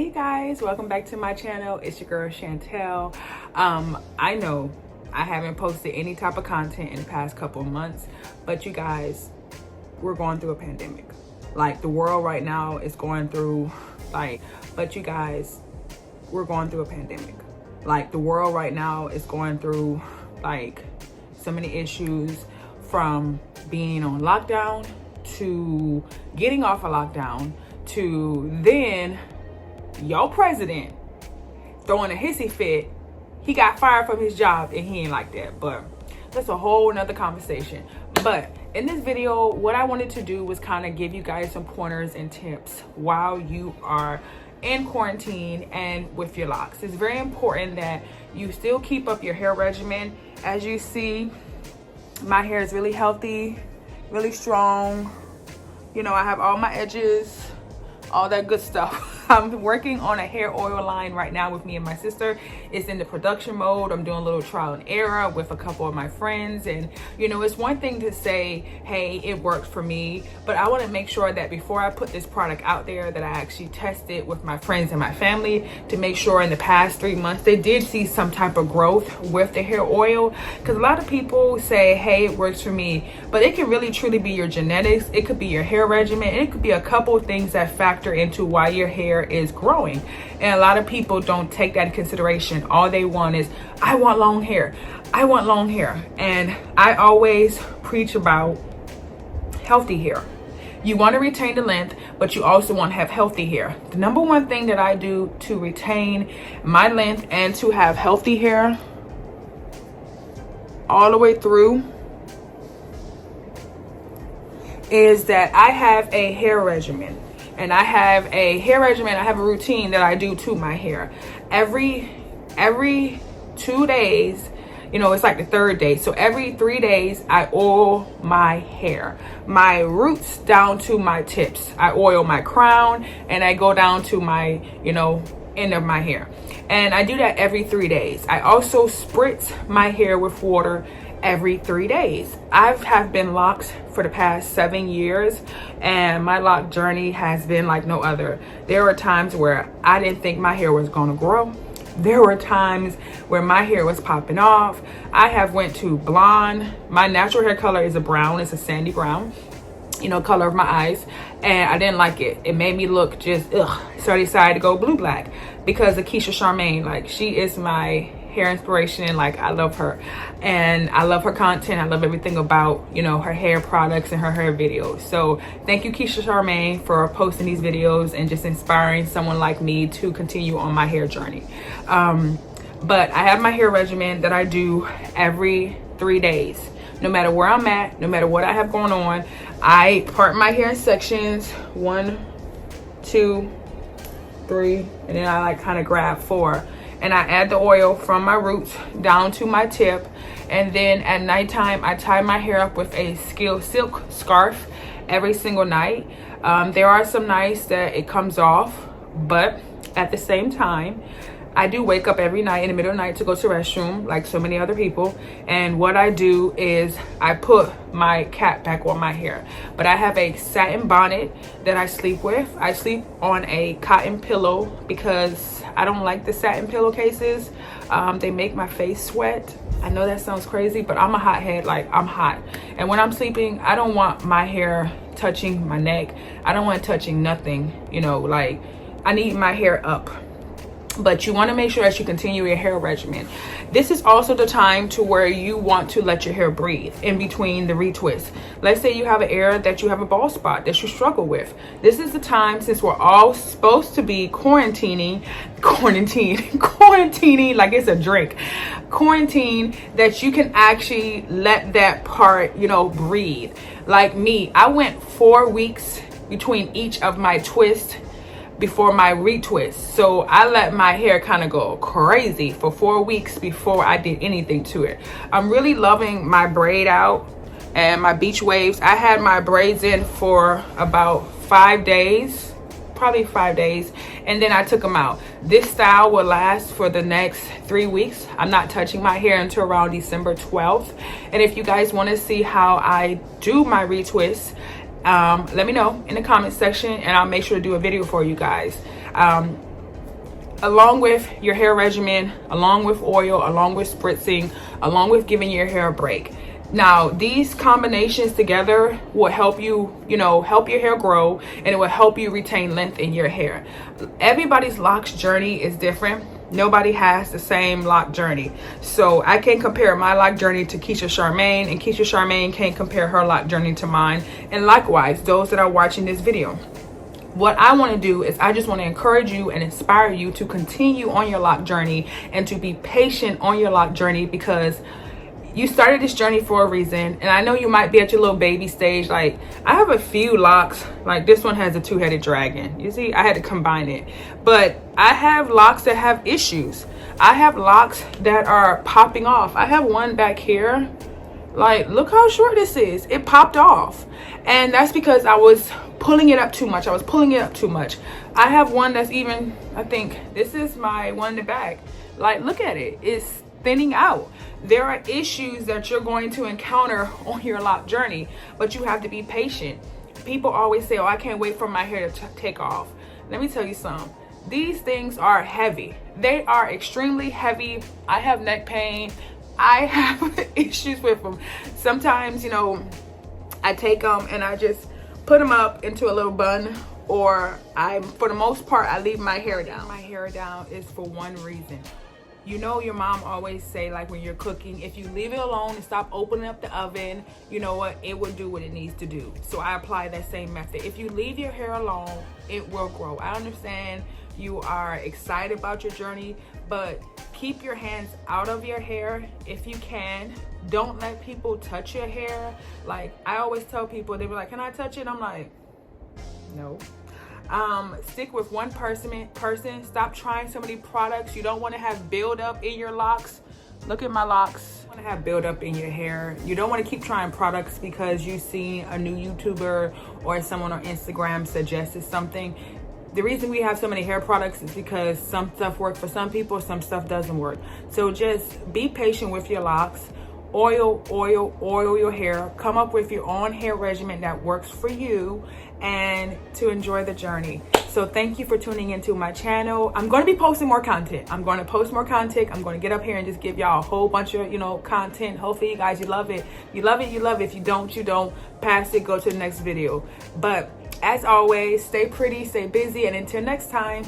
Hey guys, welcome back to my channel. It's your girl Chantel. I know I haven't posted any type of content in the past couple of months, but you guys, we're going through a pandemic. Like, the world right now is going through we're going through a pandemic. Like, the world right now is going through so many issues, from being on lockdown to getting off of lockdown to then your president throwing a hissy fit. He got fired from his job and he ain't like that, but that's a whole nother conversation. But in this video, what I wanted to do was kind of give you guys some pointers and tips while you are in quarantine and with your locks. It's very important that you still keep up your hair regimen. As you see, my hair is really healthy, really strong. You know, I have all my edges, all that good stuff. I'm working on a hair oil line right now with me and my sister. It's in the production mode. I'm doing a little trial and error with a couple of my friends. And, you know, it's one thing to say, hey, it worked for me, but I want to make sure that before I put this product out there, that I actually test it with my friends and my family to make sure in the past 3 months they did see some type of growth with the hair oil. Because a lot of people say, hey, it works for me, but it can really truly be your genetics. It could be your hair regimen. And it could be a couple of things that factor into why your hair is growing. And a lot of people don't take that in consideration. All they want is, I want long hair. I want long hair. And I always preach about healthy hair. You want to retain the length, but you also want to have healthy hair. The number one thing that I do to retain my length and to have healthy hair all the way through is that I have a hair regimen. And I have a hair regimen, I have a routine that I do to my hair. Every 2 days, you know, it's like the third day. So every 3 days, I oil my hair. My roots down to my tips. I oil my crown and I go down to my, you know, end of my hair. And I do that every 3 days. I also spritz my hair with water every 3 days. I have been locked for the past 7 years, and my lock journey has been like no other. There were times where I didn't think my hair was gonna grow. There were times where my hair was popping off. I have went to blonde. My natural hair color is a brown, it's a sandy brown, you know, color of my eyes, and I didn't like it. It made me look just ugh. So I decided to go blue black because of Keisha Charmaine. Like, she is my hair inspiration. Like, I love her and I love her content. I love everything about, you know, her hair products and her hair videos. So thank you, Keisha Charmaine, for posting these videos and just inspiring someone like me to continue on my hair journey. But I have my hair regimen that I do every 3 days. No matter where I'm at, no matter what I have going on, I part my hair in sections, 1, 2, 3, and then I like kind of grab 4. And I add the oil from my roots down to my tip. And then at nighttime, I tie my hair up with a silk scarf every single night. There are some nights that it comes off, but at the same time, I do wake up every night in the middle of the night to go to the restroom like so many other people. And what I do is I put my cap back on my hair. But I have a satin bonnet that I sleep with. I sleep on a cotton pillow because I don't like the satin pillowcases. They make my face sweat. I know that sounds crazy, but I'm a hothead. Like, I'm hot. And when I'm sleeping, I don't want my hair touching my neck. I don't want it touching nothing, you know, like, I need my hair up. But you want to make sure that you continue your hair regimen. This is also the time to where you want to let your hair breathe in between the retwists. Let's say you have an area that you have a bald spot that you struggle with. This is the time, since we're all supposed to be quarantining like it's a drink. Quarantine, that you can actually let that part, you know, breathe. Like me, I went 4 weeks between each of my twists before my retwist. So I let my hair kind of go crazy for 4 weeks before I did anything to it. I'm really loving my braid out and my beach waves. I had my braids in for about 5 days, probably 5 days, and then I took them out. This style will last for the next 3 weeks. I'm not touching my hair until around December 12th. And if you guys want to see how I do my retwists, let me know in the comment section and I'll make sure to do a video for you guys. along with your hair regimen, along with oil, along with spritzing, along with giving your hair a break. Now, these combinations together will help you, help your hair grow, and it will help you retain length in your hair. Everybody's locks journey is different. Nobody has the same lock journey. So I can't compare my lock journey to Keisha Charmaine, and Keisha Charmaine can't compare her lock journey to mine. And likewise, those that are watching this video. What I want to do is I just want to encourage you and inspire you to continue on your lock journey and to be patient on your lock journey, because you started this journey for a reason. And I know you might be at your little baby stage. Like, I have a few locks, like this one has a two-headed dragon. You see, I had to combine it. But I have locks that have issues. I have locks that are popping off. I have one back here. Like, look how short this is. It popped off. And that's because I was pulling it up too much. I have one that's even, I think this is my one in the back. Like, look at it. It's thinning out. There are issues that you're going to encounter on your lock journey, but you have to be patient. People always say, oh, I can't wait for my hair to take off. Let me tell you something. These things are heavy. They are extremely heavy. I have neck pain. I have issues with them. Sometimes, I take them and I just put them up into a little bun, or for the most part, I leave my hair down. My hair down is for one reason. Your mom always say, like, when you're cooking, if you leave it alone and stop opening up the oven, you know what, it will do what it needs to do. So I apply that same method. If you leave your hair alone, it will grow. I understand you are excited about your journey, but keep your hands out of your hair if you can. Don't let people touch your hair. Like, I always tell people, they be like, can I touch it? I'm like, no. Stick with one person. Stop trying so many products. You don't want to have buildup in your locks. Look at my locks. You want to have buildup in your hair. You don't want to keep trying products because you see a new YouTuber or someone on Instagram suggested something. The reason we have so many hair products is because some stuff works for some people, some stuff doesn't work. So just be patient with your locks. Oil your hair. Come up with your own hair regimen that works for you, and to enjoy the journey. So thank you for tuning into my channel. I'm going to be posting more content. I'm going to post more content. I'm going to get up here and just give y'all a whole bunch of, content. Hopefully you guys, you love it. You love it. If you don't, you don't. Pass it. Go to the next video. But as always, stay pretty, stay busy, and until next time,